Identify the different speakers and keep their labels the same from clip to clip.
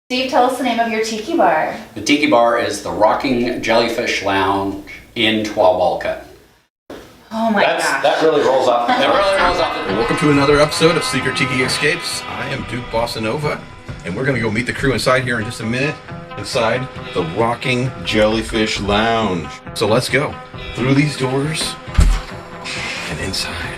Speaker 1: Steve, tell us the name of your Tiki Bar.
Speaker 2: The Tiki Bar is the Rocking Jellyfish Lounge in Twawalka.
Speaker 1: Oh my gosh.
Speaker 3: That really rolls off.
Speaker 2: That really rolls off.
Speaker 4: Welcome to another episode of Secret Tiki Escapes. I am Duke BossaNova, and we're going to go meet the crew inside here in just a minute, inside the Rocking Jellyfish Lounge. So let's go through these doors and inside.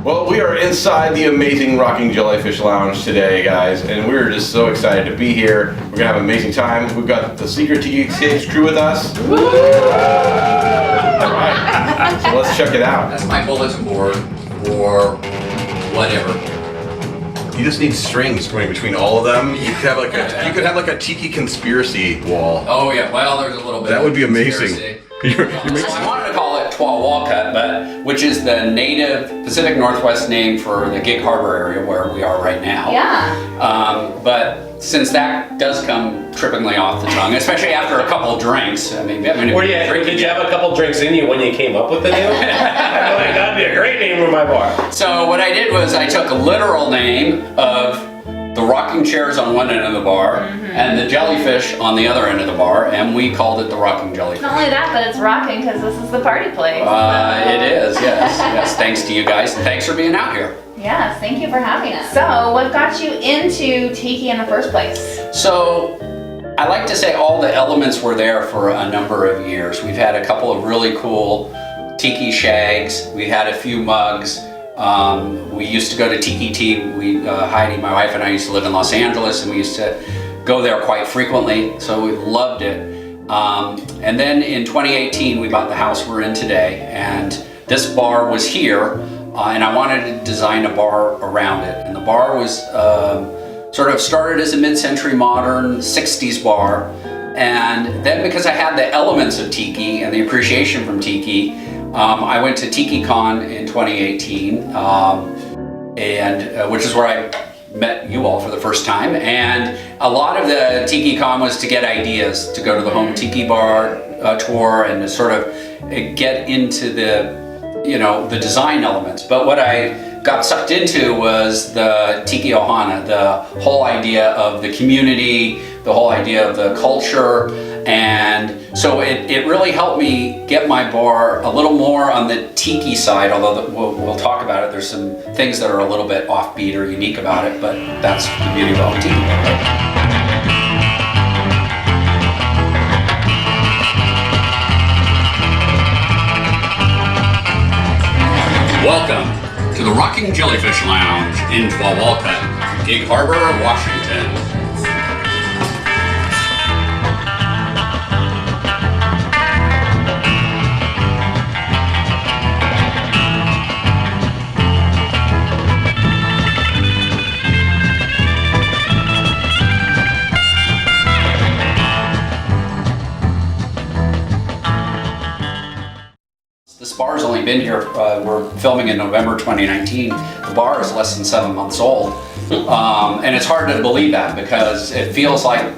Speaker 4: Well, we are inside the amazing Rocking Jellyfish Lounge today, guys, and we're just so excited to be here. We're gonna have an amazing time. We've got the Secret Tiki Escapes crew with us. All right, so let's check it out.
Speaker 2: That's my bulletin board for whatever.
Speaker 4: You just need strings going between all of them. You could have like a tiki conspiracy wall.
Speaker 2: Oh yeah, well there's a little bit.
Speaker 4: That would be amazing.
Speaker 2: So I wanted to call it Twawalka, which is the native Pacific Northwest name for the Gig Harbor area where we are right now.
Speaker 1: Yeah.
Speaker 2: But since that does come trippingly off the tongue, especially after a couple of drinks,
Speaker 3: Did you have a couple drinks in you when you came up with the name? That'd be a great name for my bar.
Speaker 2: So what I did was I took a literal name of the rocking chairs on one end of the bar and the jellyfish on the other end of the bar, and we called it the Rocking Jellyfish.
Speaker 1: Not only that, but it's rocking because this is the party place.
Speaker 2: It is, yes. Yes, thanks to you guys, and thanks for being out here.
Speaker 1: Yes, thank you for having us. So, what got you into Tiki in the first place?
Speaker 2: So, I like to say all the elements were there for a number of years. We've had a couple of really cool tiki shags. We had a few mugs. We used to go to Tiki Tea. Heidi, my wife, and I used to live in Los Angeles, and we used to go there quite frequently, so we loved it. And then in 2018, we bought the house we're in today, and this bar was here, and I wanted to design a bar around it. And the bar was sort of started as a mid-century modern 60s bar, and then because I had the elements of Tiki and the appreciation from Tiki, I went to TikiCon in 2018, which is where I met you all for the first time. And a lot of the TikiCon was to get ideas to go to the Home Tiki Bar tour and to sort of get into the design elements. But what I got sucked into was the Tiki Ohana, the whole idea of the community, the whole idea of the culture. And so it really helped me get my bar a little more on the tiki side, although we'll talk about it. There's some things that are a little bit offbeat or unique about it, but that's the beauty of Home Tiki Bar, right? Welcome to the Rocking Jellyfish Lounge in Twawalka, Gig Harbor, Washington. This bar's only been here, we're filming in November 2019. The bar is less than 7 months old. And it's hard to believe that because it feels like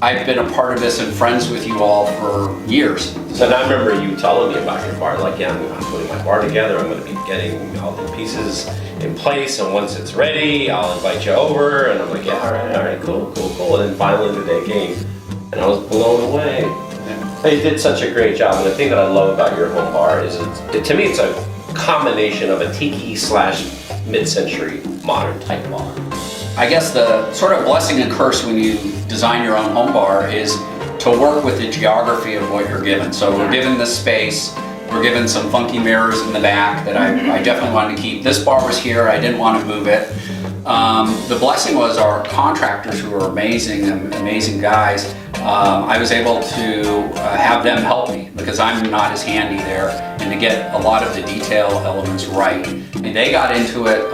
Speaker 2: I've been a part of this and friends with you all for years.
Speaker 3: So now I remember you telling me about your bar, like, yeah, I'm putting my bar together, I'm going to be getting all the pieces in place, and once it's ready, I'll invite you over. And I'm like, yeah, all right, cool. And then finally the day came, and I was blown away. You did such a great job, and the thing that I love about your home bar is, to me, it's a combination of a tiki / mid-century modern type bar.
Speaker 2: I guess the sort of blessing and curse when you design your own home bar is to work with the geography of what you're given. So we're given this space, we're given some funky mirrors in the back that I definitely wanted to keep. This bar was here, I didn't want to move it. The blessing was our contractors, who were amazing guys. I was able to have them help me because I'm not as handy there, and to get a lot of the detail elements right. And they got into it.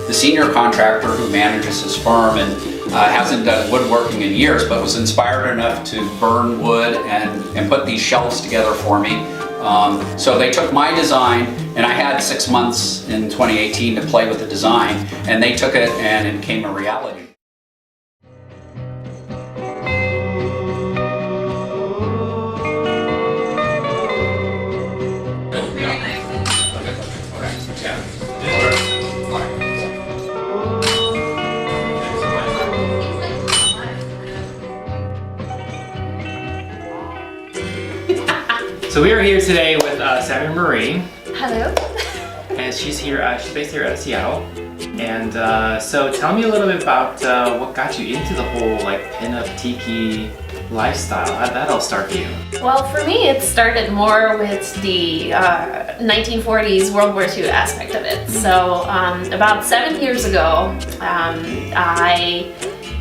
Speaker 2: The senior contractor who manages his firm and hasn't done woodworking in years, but was inspired enough to burn wood and put these shelves together for me. So they took my design And I had 6 months in 2018 to play with the design, and they took it and it became a reality.
Speaker 5: So we are here today with Sammie Marie,
Speaker 1: Hello.
Speaker 5: and she's here. She's based here out of Seattle. And so tell me a little bit about what got you into the whole like pinup tiki lifestyle. How did that all start for you?
Speaker 6: Well, for me, it started more with the 1940s World War II aspect of it. So about 7 years ago, I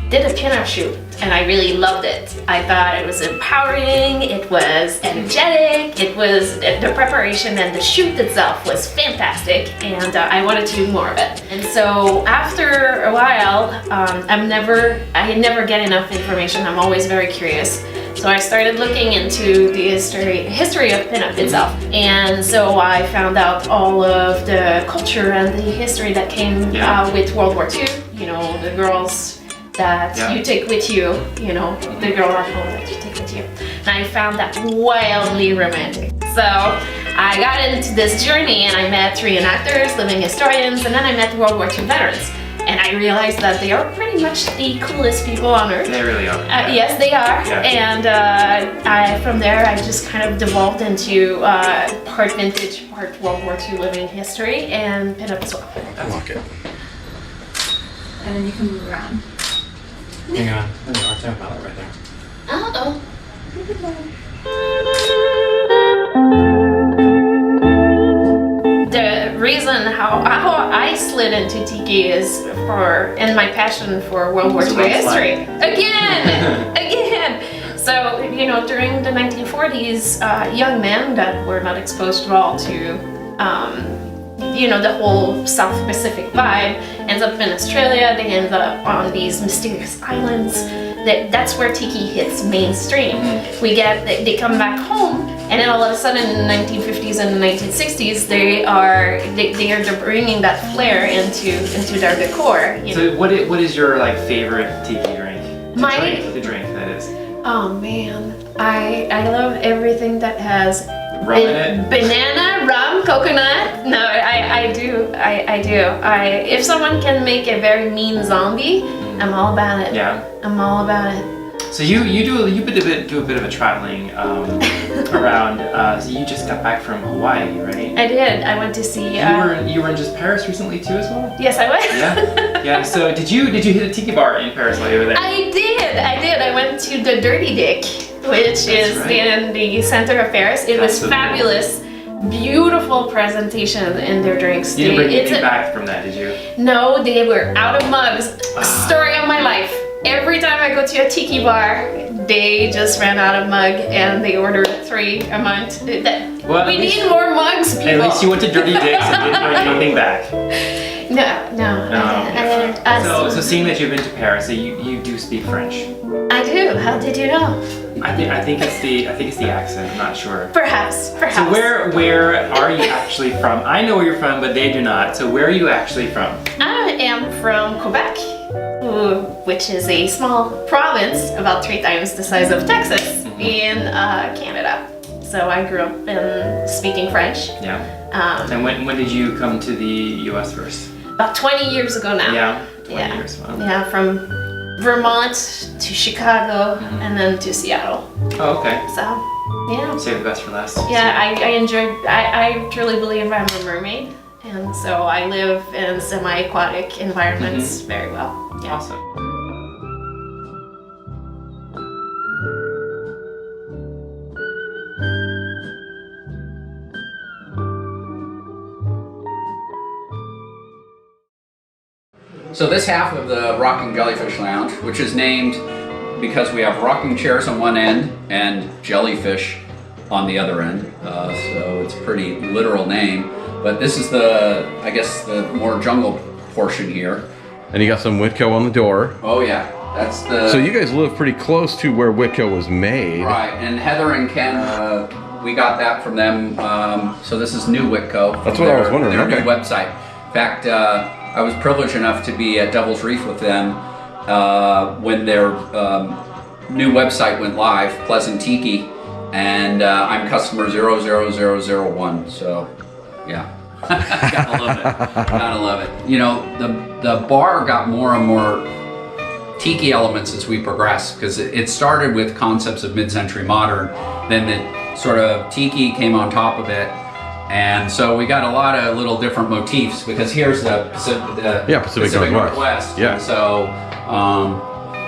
Speaker 6: did a pinup shoot, and I really loved it. I thought it was empowering, it was energetic, it was the preparation and the shoot itself was fantastic, and I wanted to do more of it. And so after a while, I never get enough information. I'm always very curious. So I started looking into the history of pinup itself. And so I found out all of the culture and the history that came with World War II. You know, the girls that you take with you, you know, the girl at home that you take with you. And I found that wildly romantic. So I got into this journey and I met reenactors, living historians, and then I met World War II veterans. And I realized that they are pretty much the coolest people on earth.
Speaker 5: They really are.
Speaker 6: Yes, they are.
Speaker 5: Yeah.
Speaker 6: And from there, I just kind of devolved into part vintage, part World War II living history, and pinup as well.
Speaker 4: I like it.
Speaker 1: And then you can move around.
Speaker 5: Hang on, there's an art time palette right there.
Speaker 6: Uh-oh. The reason how I slid into tiki is in my passion for World War II history. Again! So, you know, during the 1940s, young men that were not exposed at all to, you know, the whole South Pacific vibe ends up in Australia. They end up on these mysterious islands. That's where tiki hits mainstream. They come back home, and then all of a sudden in the 1950s and the 1960s, they are bringing that flair into their decor. You know?
Speaker 5: So what is your like favorite tiki drink? The drink that is.
Speaker 6: Oh man, I love everything that has
Speaker 5: Rum in it?
Speaker 6: Banana, rum, coconut. No, I do. If someone can make a very mean zombie, I'm all about it.
Speaker 5: Yeah.
Speaker 6: I'm all about it.
Speaker 5: So you do a bit of a traveling around. So you just got back from Hawaii, right?
Speaker 6: I did. I went to see.
Speaker 5: You were in just Paris recently too, as well.
Speaker 6: Yes, I went.
Speaker 5: Yeah. So did you hit a tiki bar in Paris while you were there?
Speaker 6: I did. I went to the Dirty Dick, which is in the center of Paris. It was fabulous. Beautiful presentation in their drinks.
Speaker 5: You didn't bring anything back from that, did you?
Speaker 6: No, they were out of mugs. Story of my life. Every time I go to a tiki bar, they just ran out of mug and they ordered 3 a month. We need more mugs, people.
Speaker 5: At least you went to Dirty Dick's and didn't bring anything back.
Speaker 6: No. I didn't.
Speaker 5: So seeing that you've been to Paris, so you do speak French.
Speaker 6: I do. How did you know?
Speaker 5: I think it's the accent. I'm not sure.
Speaker 6: Perhaps.
Speaker 5: So where are you actually from? I know where you're from, but they do not. So where are you actually from?
Speaker 6: I am from Quebec, which is a small province about 3 times the size of Texas in Canada. So I grew up in speaking French.
Speaker 5: Yeah. And when did you come to the U.S. first?
Speaker 6: About 20 years ago now.
Speaker 5: Yeah. 20 years. Wow.
Speaker 6: Yeah, from Vermont to Chicago and then to Seattle.
Speaker 5: Oh, okay.
Speaker 6: So, yeah.
Speaker 5: Save the best for last.
Speaker 6: Yeah, I truly believe I'm a mermaid. And so I live in semi-aquatic environments very well. Yeah.
Speaker 5: Awesome.
Speaker 2: So this half of the Rocking Jellyfish Lounge, which is named because we have rocking chairs on one end and jellyfish on the other end. So it's a pretty literal name. But this is the more jungle portion here.
Speaker 4: And you got some Whitco on the door.
Speaker 2: Oh yeah, that's the...
Speaker 4: So you guys live pretty close to where Whitco was made.
Speaker 2: Right, and Heather and Ken we got that from them. So this is New Whitco.
Speaker 4: That's what I was wondering,
Speaker 2: Their
Speaker 4: okay.
Speaker 2: new website. In fact, I was privileged enough to be at Devil's Reef with them when their new website went live, Pleasant Tiki, and I'm customer 00001. So, yeah. Gotta love it. Gotta love it. You know, the bar got more and more tiki elements as we progressed, because it started with concepts of mid-century modern, then the sort of tiki came on top of it, and so we got a lot of little different motifs, because here's the Pacific Northwest.
Speaker 4: Yeah.
Speaker 2: And so,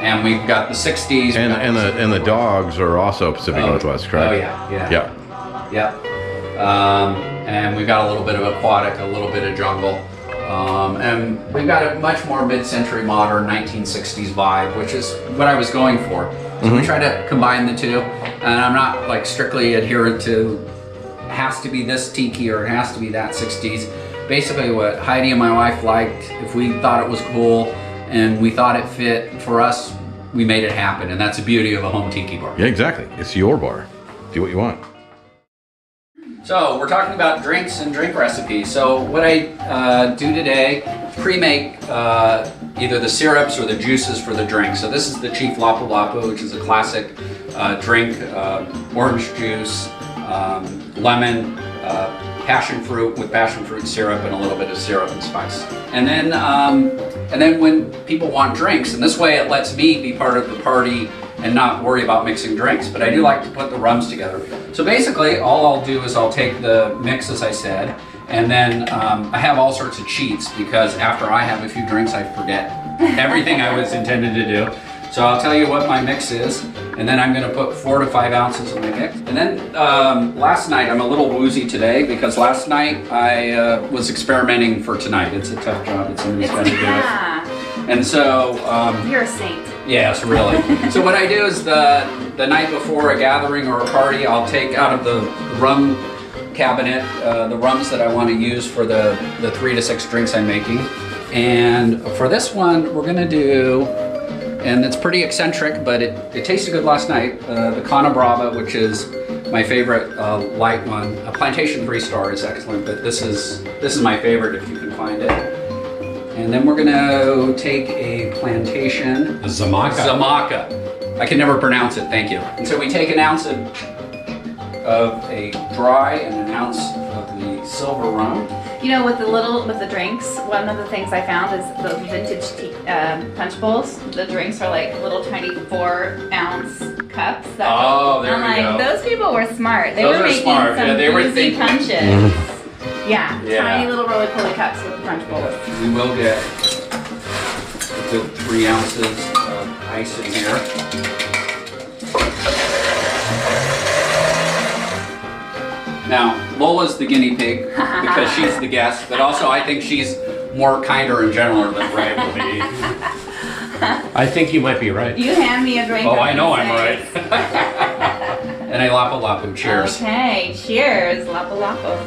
Speaker 2: and we've got the 60s.
Speaker 4: And the dogs are also Pacific Northwest, correct?
Speaker 2: Oh yeah. And we've got a little bit of aquatic, a little bit of jungle. And we've got a much more mid-century modern 1960s vibe, which is what I was going for. So we try to combine the two, and I'm not like strictly adherent to it has to be this tiki or it has to be that 60s. Basically what Heidi and my wife liked, if we thought it was cool and we thought it fit for us, we made it happen, and that's the beauty of a home tiki bar.
Speaker 4: Yeah, exactly. It's your bar. Do what you want.
Speaker 2: So we're talking about drinks and drink recipes. So what I do today, pre-make either the syrups or the juices for the drink. So this is the Chief Lapu Lapu, which is a classic drink, orange juice, lemon, passion fruit with passion fruit syrup and a little bit of syrup and spice. And then when people want drinks, and this way it lets me be part of the party and not worry about mixing drinks, but I do like to put the rums together. So basically, all I'll do is I'll take the mix, as I said, and then I have all sorts of cheats, because after I have a few drinks, I forget everything I was intended to do. So I'll tell you what my mix is, and then I'm gonna put 4 to 5 ounces of my mix. And then last night, I'm a little woozy today, because last night I was experimenting for tonight. It's a tough job, it's somebody's gotta do it. And so,
Speaker 1: You're a saint.
Speaker 2: yes, really. So what I do is the night before a gathering or a party, I'll take out of the rum cabinet the rums that I want to use for the 3 to 6 drinks I'm making. And for this one, we're gonna do, and it's pretty eccentric, but it tasted good last night, the Cana Brava, which is my favorite light one. A Plantation 3-star is excellent, but this is my favorite if you can find it. And then we're gonna take a Plantation Zamaka. I can never pronounce it, thank you. And so we take an ounce of a dry and an ounce of the silver rum.
Speaker 1: You know, with the drinks, one of the things I found is those vintage punch bowls. The drinks are like little tiny 4-ounce cups.
Speaker 2: Oh, there we
Speaker 1: I'm like,
Speaker 2: go.
Speaker 1: those people were smart. They
Speaker 2: Those
Speaker 1: were
Speaker 2: are
Speaker 1: making
Speaker 2: smart.
Speaker 1: some
Speaker 2: Yeah, they were
Speaker 1: boozy
Speaker 2: thinking.
Speaker 1: punches. Yeah,
Speaker 2: Yeah.
Speaker 1: tiny little roly-poly cups with punch bowls.
Speaker 2: We will get a good 3 ounces of ice in here. Now, Lola's the guinea pig because she's the guest, but also I think she's more kinder and gentler than Ray will be.
Speaker 3: I think you might be right.
Speaker 1: You hand me a drink.
Speaker 2: Oh, I know I'm right. And a Lapu Lapu, cheers.
Speaker 1: Okay, cheers, Lapu Lapu.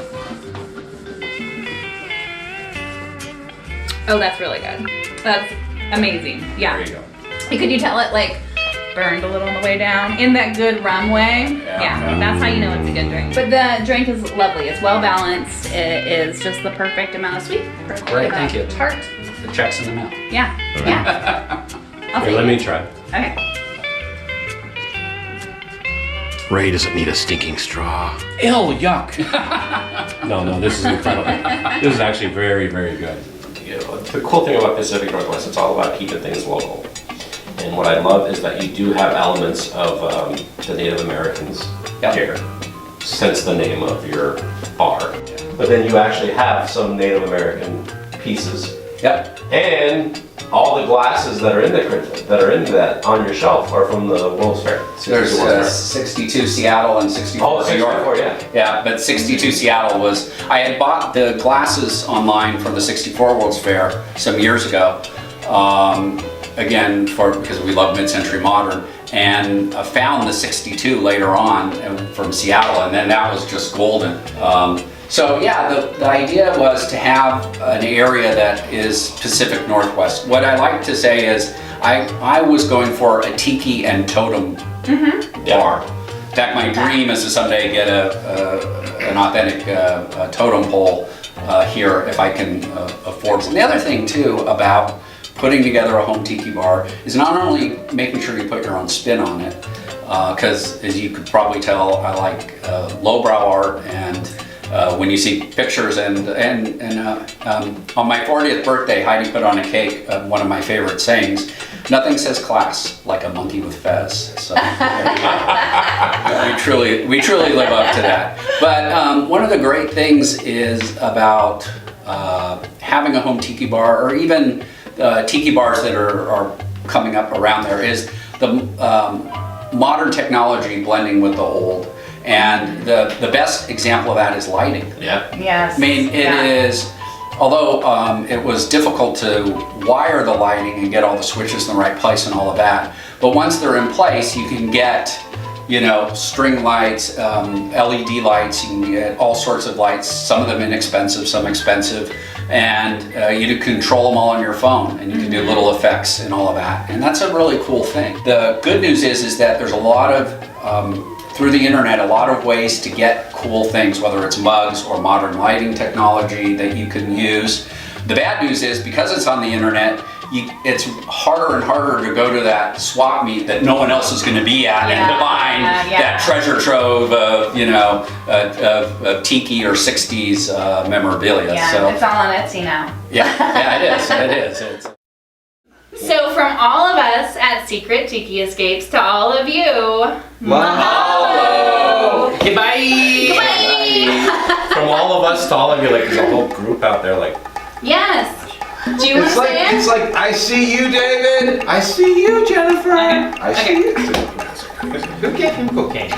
Speaker 1: Oh, that's really good. That's amazing. Yeah.
Speaker 2: There you go.
Speaker 1: Could you tell it like burned a little on the way down in that good rum way? Yeah, that's how you know it's a good drink. But the drink is lovely. It's well balanced. It is just the perfect amount of sweet. Perfect
Speaker 2: Great,
Speaker 1: amount
Speaker 2: thank you.
Speaker 1: of tart.
Speaker 2: The check's in the mail.
Speaker 1: Yeah. Yeah. I'll
Speaker 3: Here,
Speaker 1: take
Speaker 3: let
Speaker 1: it.
Speaker 3: me try.
Speaker 1: Okay.
Speaker 4: Ray doesn't need a stinking straw.
Speaker 3: Ew, yuck. No, this is incredible. This is actually very, very good. You know, the cool thing about Pacific Northwest, it's all about keeping things local. And what I love is that you do have elements of the Native Americans here, since the name of your bar. But then you actually have some Native American pieces.
Speaker 2: Yep.
Speaker 3: And all the glasses that are in that on your shelf are from the World's Fair.
Speaker 2: There's
Speaker 3: 62
Speaker 2: 62 Seattle and 64
Speaker 3: Oh,
Speaker 2: New York.
Speaker 3: 64, yeah.
Speaker 2: Yeah, but 62 Seattle was, I had bought the glasses online from the 64 World's Fair some years ago. Again, because we love mid-century modern, and found the 62 later on from Seattle, and then that was just golden. So yeah, the idea was to have an area that is Pacific Northwest. What I like to say is I was going for a tiki and totem bar. fact, my dream is to someday get an authentic totem pole here if I can afford it. And the other thing too about putting together a home tiki bar is not only making sure you put your own spin on it, because as you could probably tell, I like lowbrow art, and when you see pictures and on my 40th birthday, Heidi put on a cake, one of my favorite sayings, nothing says class like a monkey with fez. So we truly live up to that. But one of the great things is about having a home tiki bar, or even tiki bars that are coming up around there, is the modern technology blending with the old. And the best example of that is lighting.
Speaker 3: Yeah.
Speaker 1: Yes.
Speaker 2: I mean, it is, although it was difficult to wire the lighting and get all the switches in the right place and all of that, but once they're in place, you can get, you know, string lights, LED lights, you can get all sorts of lights, some of them inexpensive, some expensive, and you can control them all on your phone, and you can do little effects and all of that, and that's a really cool thing. The good news is that there's a lot of, through the internet, a lot of ways to get cool things, whether it's mugs or modern lighting technology that you can use. The bad news is, because it's on the internet, it's harder and harder to go to that swap meet that no one else is going to be at and find that treasure trove of, you know, of tiki or 60s memorabilia.
Speaker 1: Yeah,
Speaker 2: so
Speaker 1: it's all on Etsy now.
Speaker 2: yeah, it is.
Speaker 1: So from all of us at Secret Tiki Escapes to all of you,
Speaker 2: Mahalo!
Speaker 3: Okay, bye!
Speaker 1: Bye!
Speaker 3: From all of us to all of you, like, there's a whole group out there, like,
Speaker 1: Yes. Do you want
Speaker 4: It's
Speaker 1: to
Speaker 4: like,
Speaker 1: say it?
Speaker 4: it's like, I see you, David. I see you, Jennifer.
Speaker 5: Okay.
Speaker 4: I see you.
Speaker 5: Go get him cocaine.